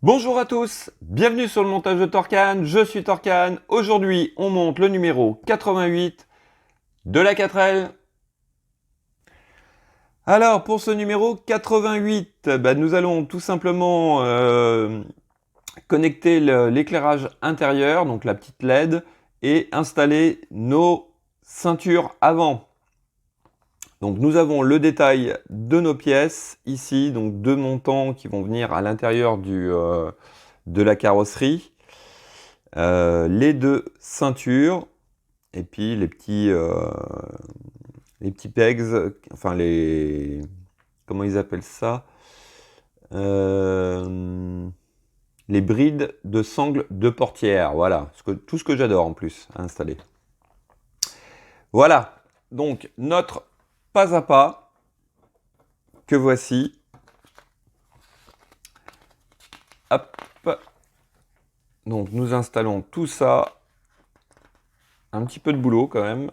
Bonjour à tous, bienvenue sur le montage de Torcan, je suis Torcan. Aujourd'hui, on monte le numéro 88 de la 4L. Alors, pour ce numéro 88, nous allons tout simplement connecter l'éclairage intérieur, donc la petite LED, et installer nos ceintures avant. Donc nous avons le détail de nos pièces ici, donc deux montants qui vont venir à l'intérieur de la carrosserie. Les deux ceintures et puis les petits pegs, enfin comment ils appellent ça, les brides de sangle de portière, voilà, tout ce que j'adore en plus à installer. Voilà, donc notre pas à pas que voici. Hop. Donc nous installons tout ça. Un petit peu de boulot quand même.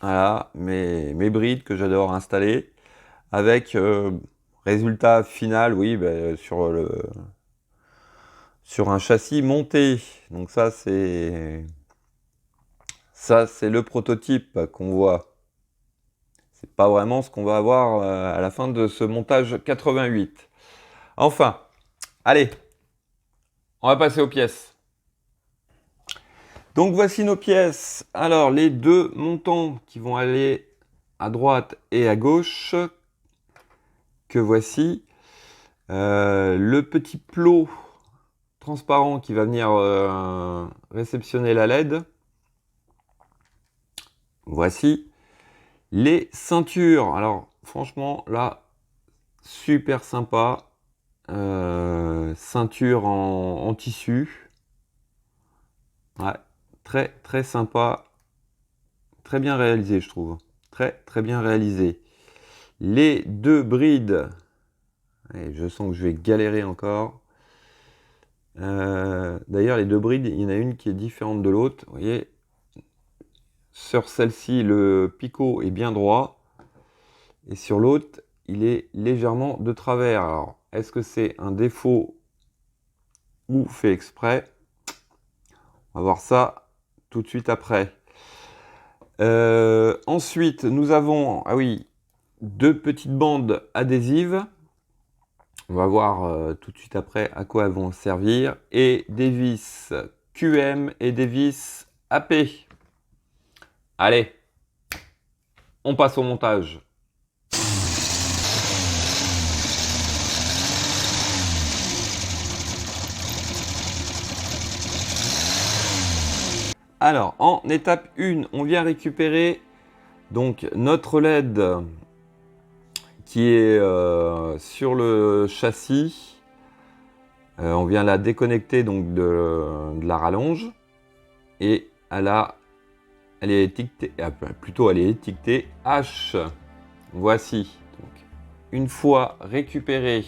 Voilà, mes brides que j'adore installer. Avec résultat final, oui, sur un châssis monté. Donc ça c'est le prototype qu'on voit. C'est pas vraiment ce qu'on va avoir à la fin de ce montage 88. Enfin, allez, on va passer aux pièces. Donc voici nos pièces. Alors les deux montants qui vont aller à droite et à gauche, que voici. Le petit plot transparent qui va venir réceptionner la LED. Voici. Les ceintures. Alors franchement là, super sympa. Ceinture en tissu. Ouais, très très sympa. Très bien réalisé, je trouve. Très très bien réalisé. Les deux brides. Et je sens que je vais galérer encore. D'ailleurs, les deux brides, il y en a une qui est différente de l'autre. Vous voyez, sur celle-ci, le picot est bien droit. Et sur l'autre, il est légèrement de travers. Alors, est-ce que c'est un défaut ou fait exprès? On va voir ça tout de suite après. Ensuite, nous avons, ah oui, deux petites bandes adhésives. On va voir tout de suite après à quoi elles vont servir. Et des vis QM et des vis AP. Allez, on passe au montage. Alors, en étape 1, on vient récupérer donc notre LED qui est sur le châssis. On vient la déconnecter donc de la rallonge et elle est étiquetée, elle est étiquetée H. Voici. Donc, une fois récupéré,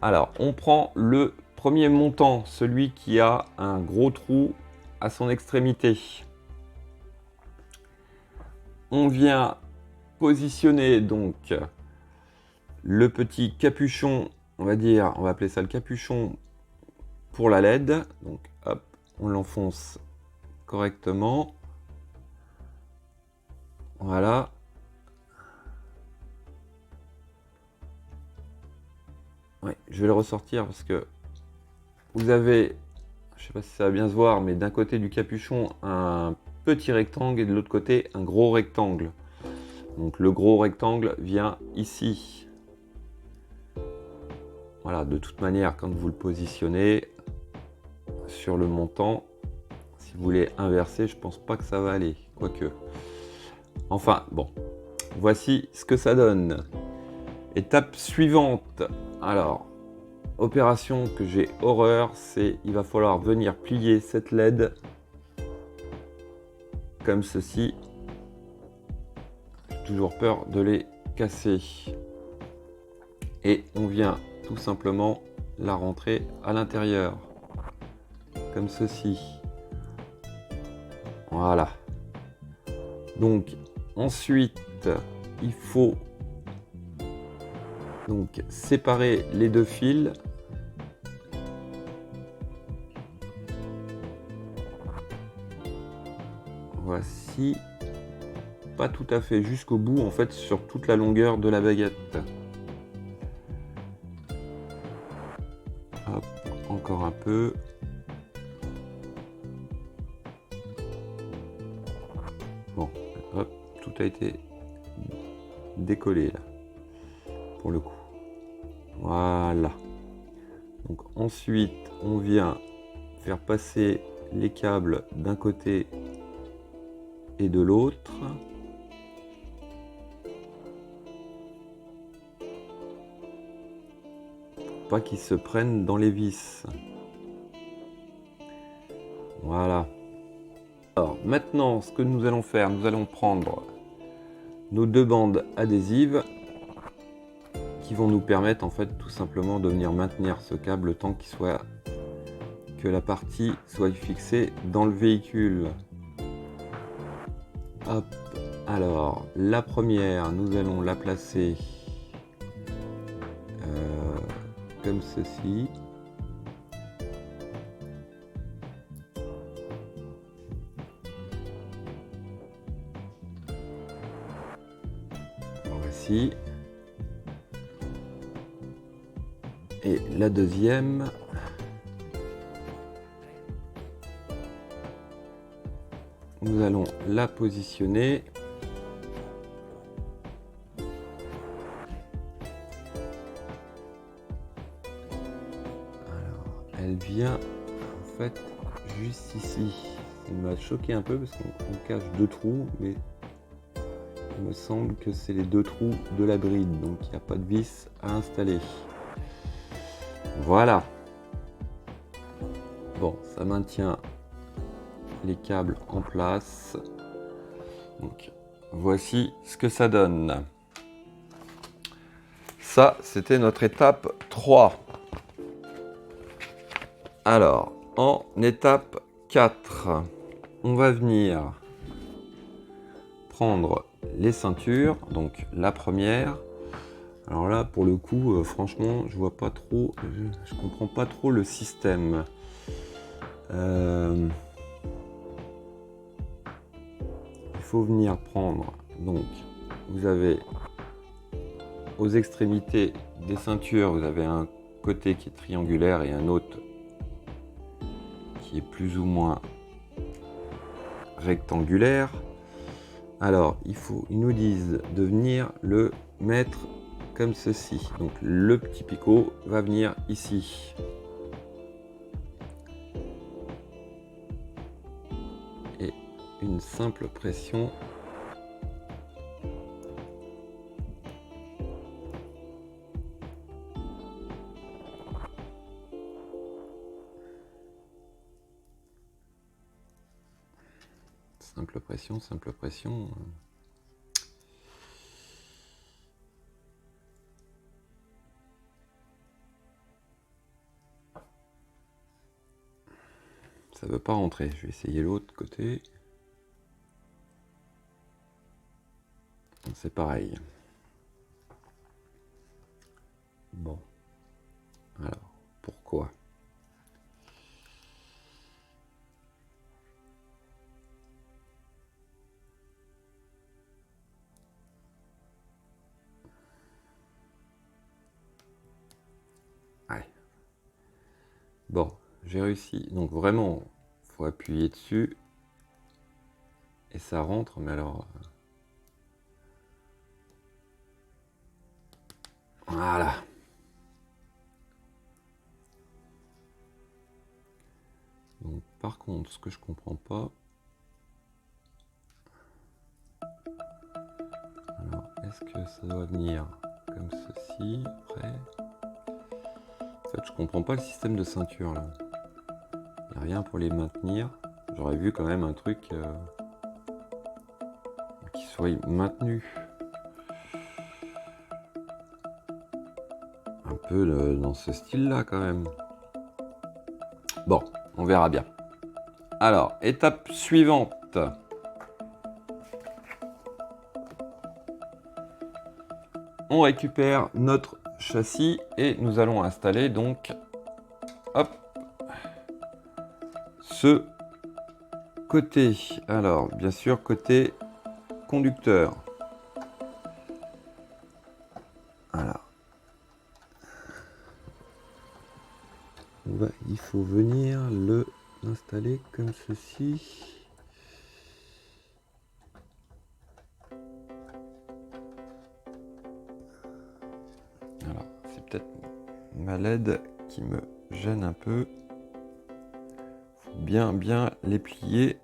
alors on prend le premier montant, celui qui a un gros trou à son extrémité. On vient positionner donc le petit capuchon, on va appeler ça le capuchon pour la LED. Donc hop, on l'enfonce correctement. Voilà. Ouais, je vais le ressortir parce que vous avez, je sais pas si ça va bien se voir, mais d'un côté du capuchon un petit rectangle et de l'autre côté un gros rectangle. Donc le gros rectangle vient ici. Voilà, de toute manière, quand vous le positionnez sur le montant, si vous voulez inverser, je pense pas que ça va aller, quoique. Enfin, bon, voici ce que ça donne. Étape suivante. Alors, opération que j'ai horreur, c'est il va falloir venir plier cette LED comme ceci. J'ai toujours peur de les casser. Et on vient tout simplement la rentrer à l'intérieur. Comme ceci. Voilà. Donc, ensuite, il faut donc séparer les deux fils. voici. Pas tout à fait jusqu'au bout, en fait, sur toute la longueur de la baguette. Hop, encore un peu. Bon, hop, tout a été décollé là, pour le coup. Voilà. Donc ensuite, on vient faire passer les câbles d'un côté et de l'autre. Pas qu'ils se prennent dans les vis. Voilà. Alors maintenant, ce que nous allons faire, nous allons prendre nos 2 bandes adhésives qui vont nous permettre en fait tout simplement de venir maintenir ce câble tant que la partie soit fixée dans le véhicule. Hop. Alors la première, nous allons la placer comme ceci. Voici. Et la deuxième, nous allons la positionner elle vient en fait juste ici. Il m'a choqué un peu parce qu'on cache 2 trous, mais il me semble que c'est les 2 trous de la bride, donc il n'y a pas de vis à installer. Voilà. Bon, ça maintient les câbles en place. Donc voici ce que ça donne. Ça, c'était notre étape 3. Alors, en étape 4, on va venir prendre les ceintures. Donc la première. Alors là, pour le coup, franchement, je vois pas trop, je comprends pas trop le système. Il faut venir prendre, donc, vous avez aux extrémités des ceintures, vous avez un côté qui est triangulaire et un autre qui est plus ou moins rectangulaire. Alors, ils nous disent de venir le mettre comme ceci. Donc le petit picot va venir ici. Et une simple pression. Simple pression, simple pression. Ça veut pas rentrer. Je vais essayer l'autre côté. C'est pareil. Bon. Alors, pourquoi ? Ouais. Bon, j'ai réussi. Donc vraiment, faut appuyer dessus. Et ça rentre, mais alors... Voilà. Donc, par contre, ce que je comprends pas... Alors, est-ce que ça doit venir comme ceci, après? En fait, je comprends pas le système de ceinture, là. Il n'y a rien pour les maintenir. J'aurais vu quand même un truc qui soit maintenu. Un peu dans ce style-là, quand même. Bon, on verra bien. Alors, étape suivante. On récupère notre châssis et nous allons installer donc hop, ce côté, alors bien sûr côté conducteur. Voilà. Il faut venir l'installer comme ceci. Alors, c'est peut-être ma LED qui me gêne un peu. Faut bien les plier.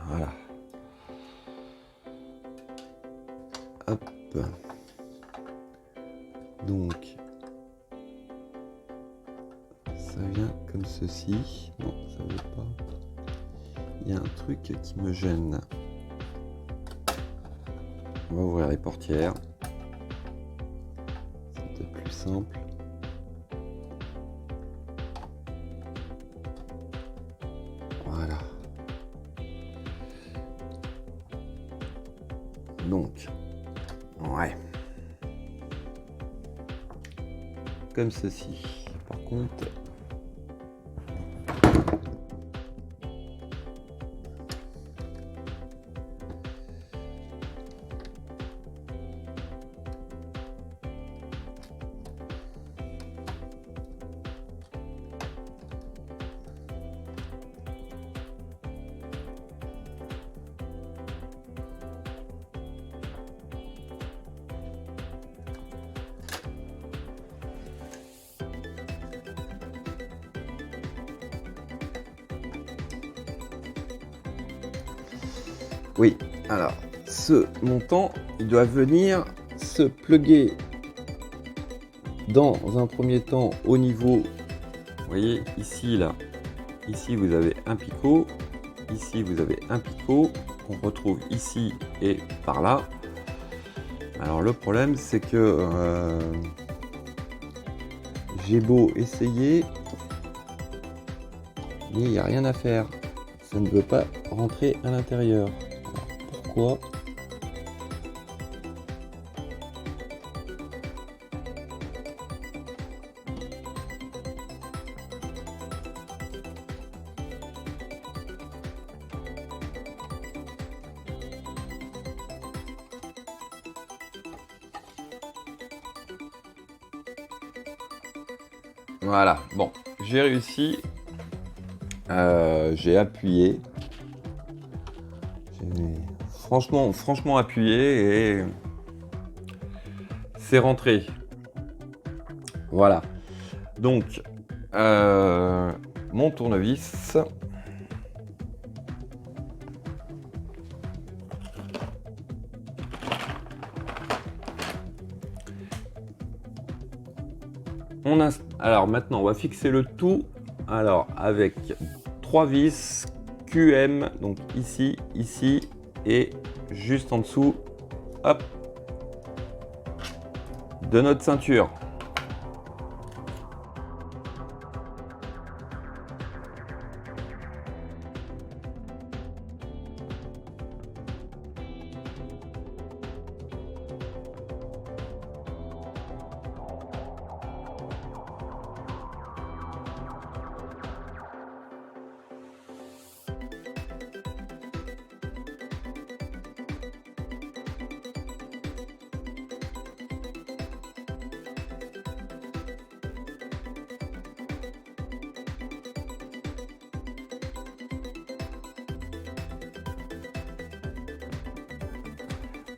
Voilà. Hop. Donc, ça vient comme ceci. Non, ça veut pas. Il y a un truc qui me gêne. On va ouvrir les portières. C'est peut-être plus simple. Voilà. Donc, ouais. Comme ceci. Par contre, oui, alors ce montant, il doit venir se plugger dans un premier temps au niveau, vous voyez ici là, ici vous avez un picot, ici vous avez un picot, qu'on retrouve ici et par là. Alors le problème c'est que j'ai beau essayer, mais il n'y a rien à faire, ça ne veut pas rentrer à l'intérieur. Pourquoi ? Voilà, bon, j'ai réussi, j'ai appuyé, franchement appuyé et c'est rentré. Voilà, donc mon tournevis. Alors maintenant, on va fixer le tout. Alors avec 3 vis QM, donc ici, ici et juste en dessous, hop, de notre ceinture.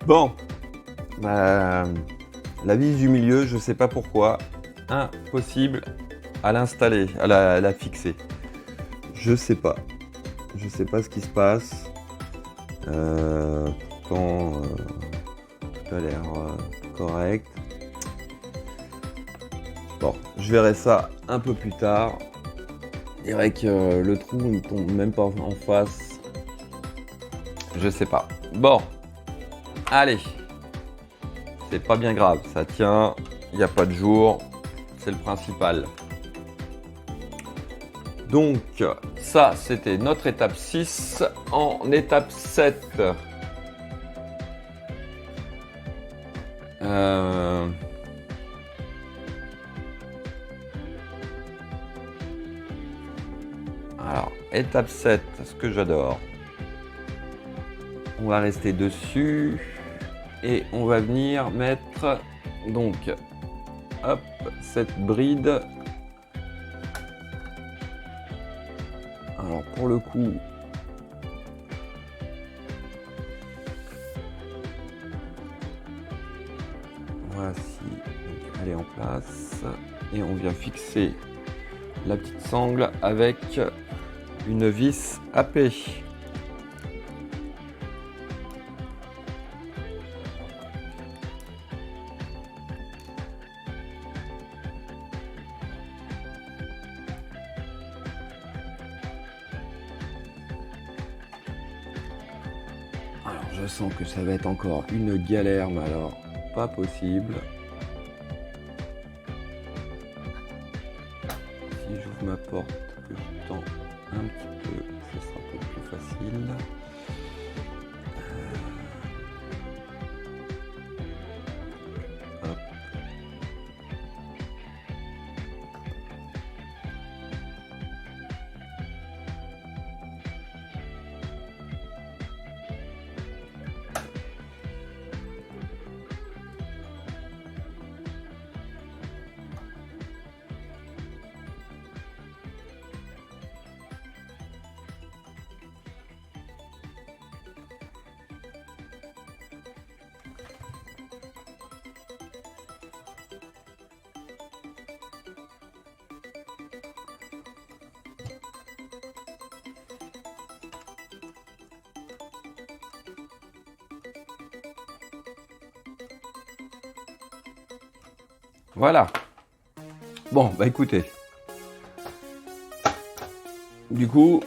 Bon, la vis du milieu, je sais pas pourquoi, impossible à l'installer, à la fixer. Je sais pas ce qui se passe. Pourtant, tout a l'air correct. Bon, je verrai ça un peu plus tard. C'est vrai que le trou ne tombe même pas en face. Je sais pas. Bon. Allez, c'est pas bien grave, ça tient, il n'y a pas de jour, c'est le principal. Donc ça c'était notre étape 6, en étape 7. Alors, étape 7, ce que j'adore. On va rester dessus et on va venir mettre donc hop cette bride. Alors pour le coup, voici, elle est en place et on vient fixer la petite sangle avec une vis AP. Alors je sens que ça va être encore une galère, mais alors pas possible. Si j'ouvre ma porte, que je tends un petit peu, ce sera peut-être plus facile. Hop. Voilà. Bon, bah écoutez. Du coup,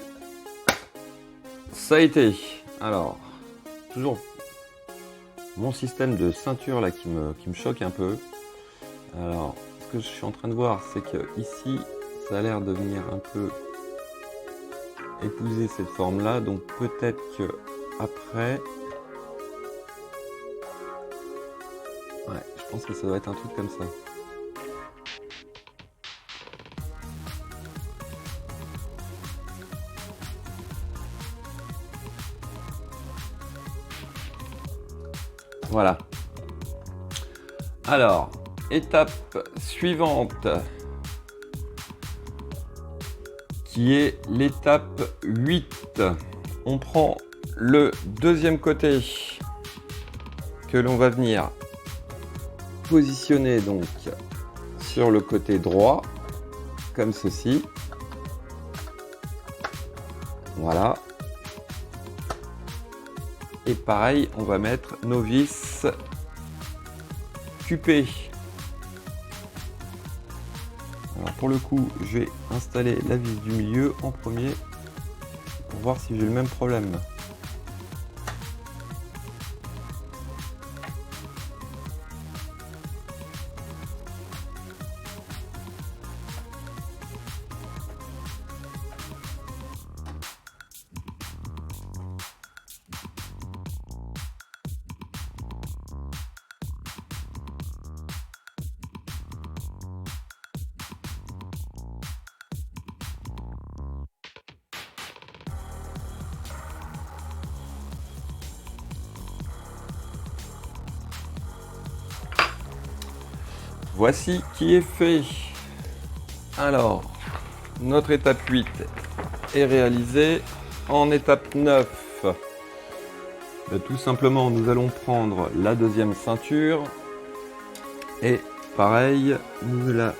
ça a été. Alors, toujours mon système de ceinture là qui me choque un peu. Alors, ce que je suis en train de voir, c'est que ici, ça a l'air de venir un peu épouser cette forme là. Donc peut-être que après, ouais, je pense que ça doit être un truc comme ça. Voilà. Alors, étape suivante, qui est l'étape 8. On prend le deuxième côté que l'on va venir positionner donc sur le côté droit, comme ceci. Voilà. Et pareil, on va mettre nos vis QP. Alors pour le coup, je vais installer la vis du milieu en premier pour voir si j'ai le même problème. Voici qui est fait. Alors, notre étape 8 est réalisée. En étape 9, tout simplement, nous allons prendre la deuxième ceinture. Et pareil, nous la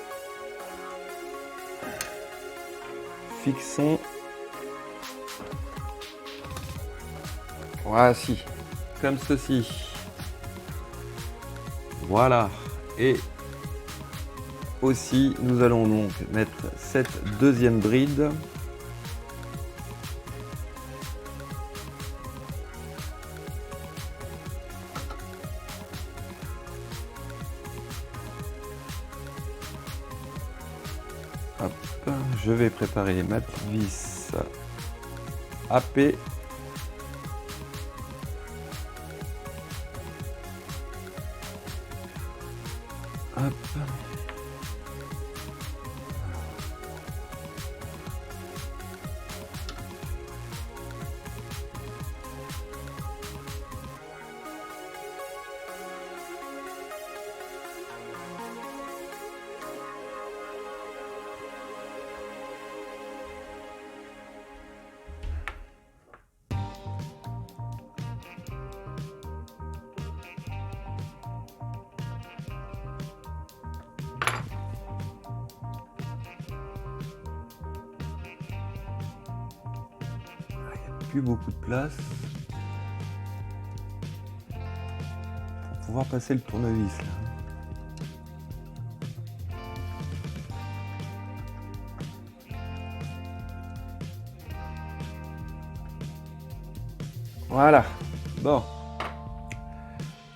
fixons. Voici, comme ceci. Voilà. Et aussi, nous allons donc mettre cette deuxième bride. Hop, je vais préparer ma petite vis AP. Hop. plus beaucoup de place pour pouvoir passer le tournevis là. Voilà, bon.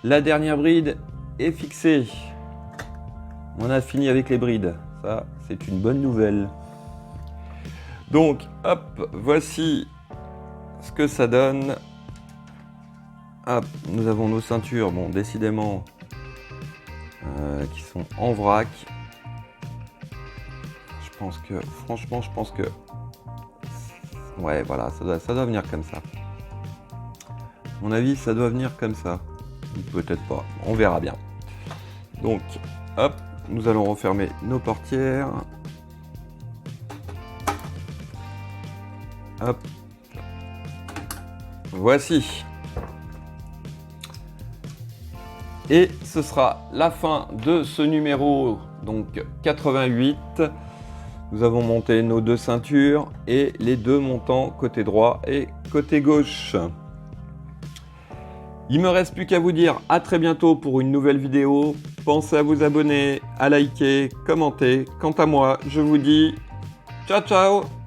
La dernière bride est fixée. On a fini avec les brides. Ça, c'est une bonne nouvelle. Donc, hop, voici ce que ça donne. Hop, nous avons nos ceintures, bon, décidément, qui sont en vrac. Je pense que, franchement, ouais, voilà, ça doit venir comme ça. À mon avis, ça doit venir comme ça. Peut-être pas, on verra bien. Donc, hop, nous allons refermer nos portières. Hop. Voici. Et ce sera la fin de ce numéro, donc 88. Nous avons monté nos deux ceintures et les deux montants côté droit et côté gauche. Il me reste plus qu'à vous dire à très bientôt pour une nouvelle vidéo. Pensez à vous abonner, à liker, commenter. Quant à moi, je vous dis ciao ciao.